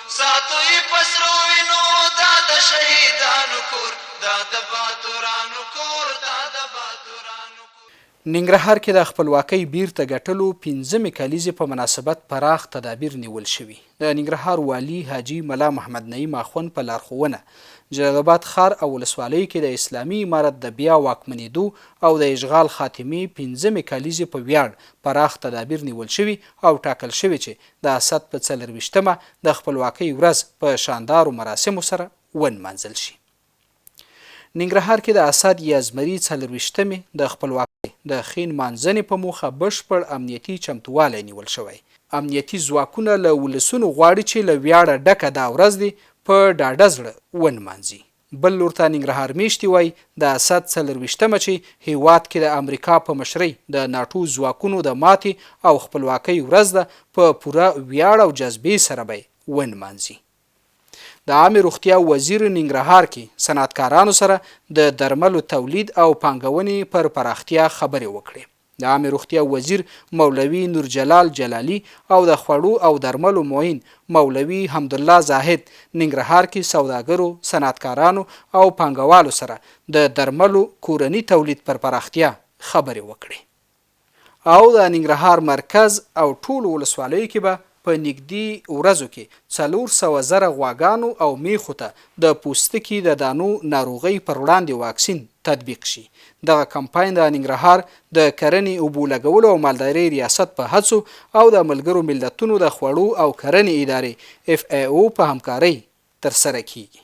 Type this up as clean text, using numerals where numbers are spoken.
ساتو یې پسرو وینو دا د شهیدانو کور دا د باتورانو کور دا د باتورانو کور. ننګرهار کې د خپلواکۍ بیرته ګټلو 15مې کلیزې په مناسبت پراخ تدابیر نیول شوي. د ننګرهار والي حاجي ملا محمد نعیم اخوند په لارښوونه جلال آباد ښار او ولسوالۍ کې د اسلامي امارت د بیا واکمنېدو او د اشغال خاتمې 15مې کلیزې په ویاړ پراخ تدابیر نیول شوي او ټاکل شوي چې د اسد په 24مه د خپلواکۍ ورځ په شاندارو مراسمو سره ونمانځل شي. ننګرهار کې د اسد یا زمري 24مې د خپلواکۍ د ښې نمانځنې په موخه بشپړ امنیتي چمتووالی نیول شوی. امنیتي ځواکونه له ولسونو غواړي چې له ویاړه ډکه دا ورځ دې په ډاډه زړه ونمانځي. بل لور ته ننګرهار میشتي وایي د اسد 24مه چې هیواد کې د امریکا په مشرۍ د ناټو ځواکونو د ماتې او خپلواکۍ ورځ ده په پوره ویاړ او جذبې سره به ونمانځي. د عامې روغتیا وزیر ننګرهار کې صنعتکارانو سره د درملو تولید او پانګونې پر پراختیا خبرې وکړې. د عامې روغتیا وزیر مولوي نورجلال جلالي او د خوړو او درملو معین مولوي حمدالله زاهد ننګرهار کې سوداګرو، صنعتکارانو او پانګوالو سره د درملو کورني تولید پر پراختیا خبرې وکړې. او د ننګرهار مرکز او ټولو ولسوالیو کې به په نږدې ورځو کې 400,000 غواګانو او میخو ته د پوستکي د دانو ناروغۍ پر وړاندې واکسین تطبیق شي. دغه کمپاین د ننګرهار د کرنې، اوبو لګولو او مالدارۍ ریاست په هڅو او د ملګرو ملتونو د خوړو او کرنې ادارې FAO په همکارۍ ترسره کیږي.